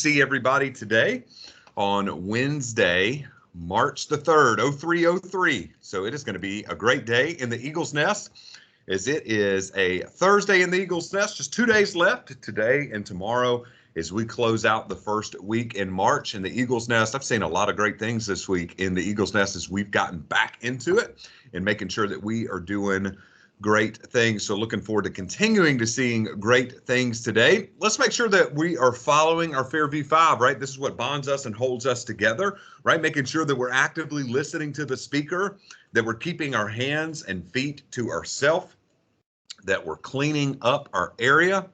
see everybody today on Wednesday, March the 3rd, 0303. So it is going to be a great day in the Eagles Nest, as it is a Thursday in the Eagles Nest. Just 2 days left, today and tomorrow, as we close out the first week in March in the Eagles Nest. I've seen a lot of great things this week in the Eagles Nest as we've gotten back into it and making sure that we are doing great things. So looking forward to continuing to seeing great things today. Let's make sure that we are following our Fairview 5, right? This is what bonds us and holds us together, right? Making sure that we're actively listening to the speaker, that we're keeping our hands and feet to ourselves, that we're cleaning up our area,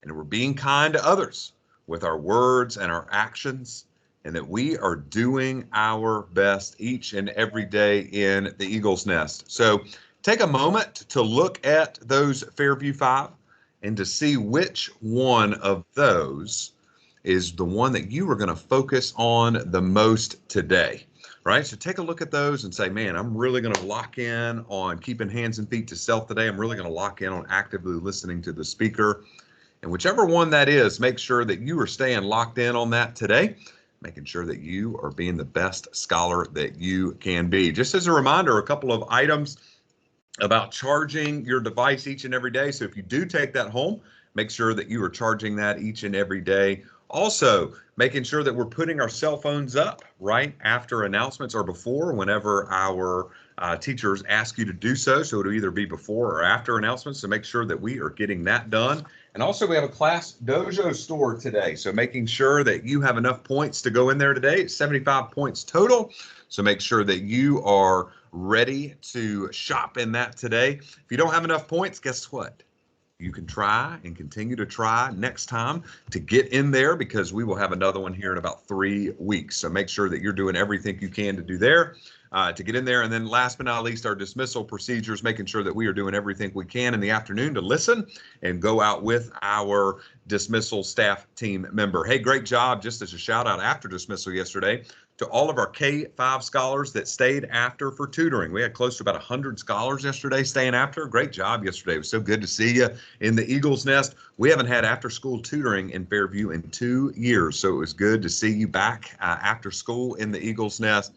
and we're being kind to others with our words and our actions, and that we are doing our best each and every day in the Eagles Nest. So take a moment to look at those Fairview 5 and to see which one of those is the one that you are going to focus on the most today, right? So take a look at those and say, man, I'm really going to lock in on keeping hands and feet to self today. I'm really going to lock in on actively listening to the speaker. And whichever one that is, make sure that you are staying locked in on that today, making sure that you are being the best scholar that you can be. Just as a reminder, a couple of items about charging your device each and every day. So if you do take that home, make sure that you are charging that each and every day. Also, making sure that we're putting our cell phones up right after announcements or before, whenever our teachers ask you to do so. So it'll either be before or after announcements. So make sure that we are getting that done. And also, we have a Class Dojo store today. So making sure that you have enough points to go in there today. It's 75 points total. So make sure that you are ready to shop in that today. If you don't have enough points, guess what? You can try and continue to try next time to get in there, because we will have another one here in about 3 weeks. So make sure that you're doing everything you can to do there, to get in there. And then last but not least, our dismissal procedures, making sure that we are doing everything we can in the afternoon to listen and go out with our dismissal staff team member. Hey, great job. Just as a shout out after dismissal yesterday to all of our K-5 scholars that stayed after for tutoring. We had close to about 100 scholars yesterday staying after. Great job yesterday. It was so good to see you in the Eagles Nest. We haven't had after-school tutoring in Fairview in 2 years, so it was good to see you back after school in the Eagles Nest.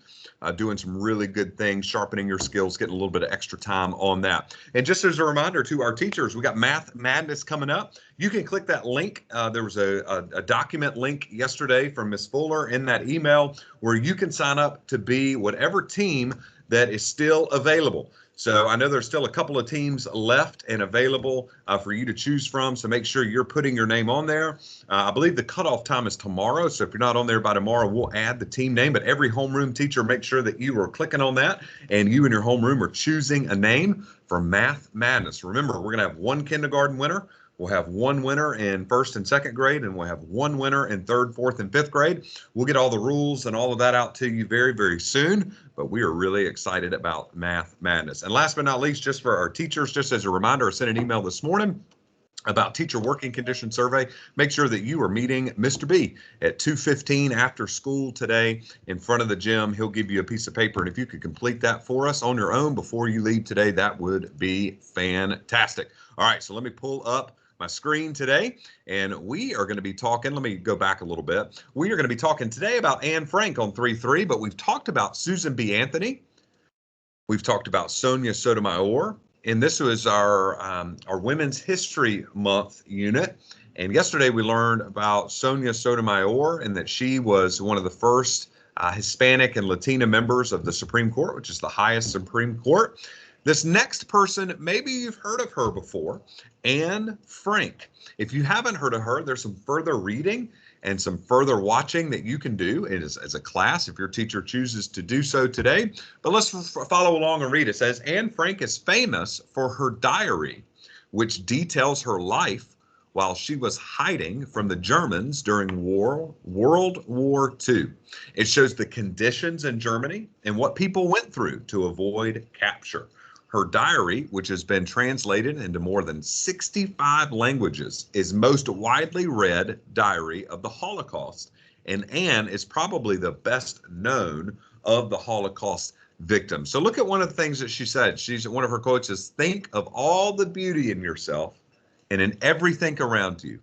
Doing some really good things, sharpening your skills, getting a little bit of extra time on that. And just as a reminder to our teachers, we got Math Madness coming up. You can click that link. There was a document link yesterday from Ms. Fuller in that email where you can sign up to be whatever team that is still available. So I know there's still a couple of teams left and available for you to choose from. So make sure you're putting your name on there. I believe the cutoff time is tomorrow. So if you're not on there by tomorrow, we'll add the team name. But every homeroom teacher, make sure that you are clicking on that and you and your homeroom are choosing a name for Math Madness. Remember, we're going to have one kindergarten winner. We'll have one winner in first and second grade, and we'll have one winner in third, fourth, and fifth grade. We'll get all the rules and all of that out to you very, very soon, but we are really excited about Math Madness. And last but not least, just for our teachers, just as a reminder, I sent an email this morning about teacher working condition survey. Make sure that you are meeting Mr. B at 2:15 after school today in front of the gym. He'll give you a piece of paper, and if you could complete that for us on your own before you leave today, that would be fantastic. All right, so let me pull up my screen today, and we are going to be talking, let me go back a little bit. We are going to be talking today about Anne Frank on 3-3, but we've talked about Susan B. Anthony. We've talked about Sonia Sotomayor, and this was our Women's History Month unit. And yesterday we learned about Sonia Sotomayor and that she was one of the first Hispanic and Latina members of the Supreme Court, which is the highest Supreme Court. This next person, maybe you've heard of her before, Anne Frank. If you haven't heard of her, there's some further reading and some further watching that you can do as a class if your teacher chooses to do so today. But let's follow along and read. It says, Anne Frank is famous for her diary, which details her life while she was hiding from the Germans during World War II. It shows the conditions in Germany and what people went through to avoid capture. Her diary, which has been translated into more than 65 languages, is most widely read diary of the Holocaust. And Anne is probably the best known of the Holocaust victims. So look at one of the things that she said. One of her quotes is, think of all the beauty in yourself and in everything around you.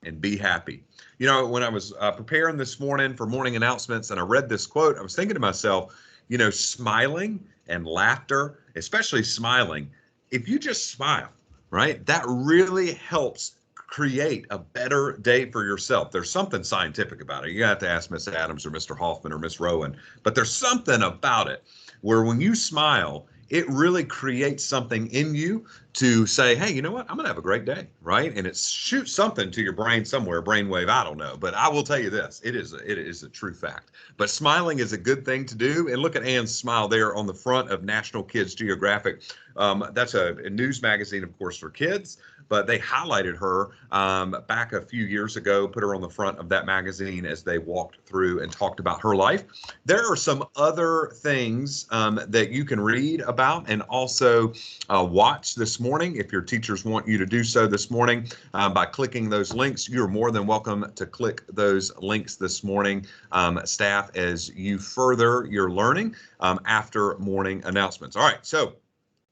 and be happy. You know, when I was preparing this morning for morning announcements and I read this quote, I was thinking to myself, you know, smiling and laughter, especially smiling, if you just smile, right, that really helps create a better day for yourself. There's something scientific about it. You have to ask Miss Adams or Mr. Hoffman or Miss Rowan, but there's something about it where when you smile, it really creates something in you to say, hey, you know what? I'm going to have a great day, right? And it shoots something to your brain somewhere, brainwave, I don't know. But I will tell you this, it is a true fact. But smiling is a good thing to do. And look at Anne's smile there on the front of National Kids Geographic. That's a news magazine, of course, for kids, but they highlighted her back a few years ago, put her on the front of that magazine as they walked through and talked about her life. There are some other things that you can read about and also watch this morning. If your teachers want you to do so this morning by clicking those links, you're more than welcome to click those links this morning, staff, as you further your learning after morning announcements. All right, so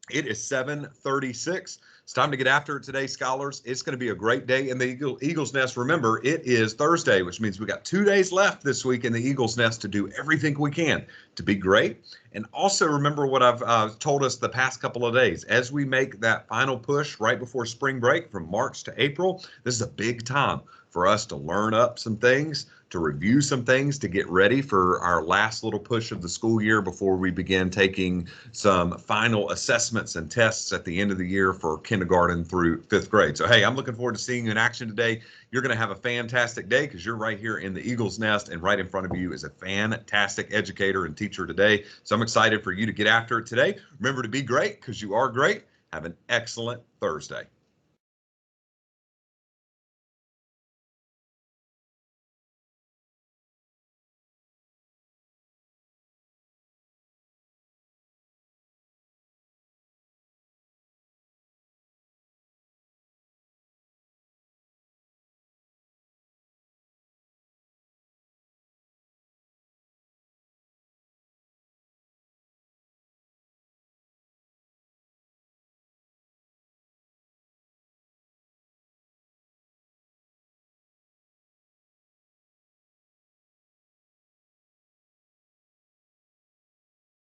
it is 7:36. It's time to get after it today, scholars. It's going to be a great day in the Eagle's Nest. Remember, it is Thursday, which means we got 2 days left this week in the Eagle's Nest to do everything we can to be great. And also remember what I've told us the past couple of days. As we make that final push right before spring break from March to April, this is a big time for us to learn up some things, to review some things, to get ready for our last little push of the school year before we begin taking some final assessments and tests at the end of the year for kindergarten through 5th grade. So, hey, I'm looking forward to seeing you in action today. You're going to have a fantastic day because you're right here in the Eagle's Nest, and right in front of you is a fantastic educator and teacher today. So I'm excited for you to get after it today. Remember to be great because you are great. Have an excellent Thursday.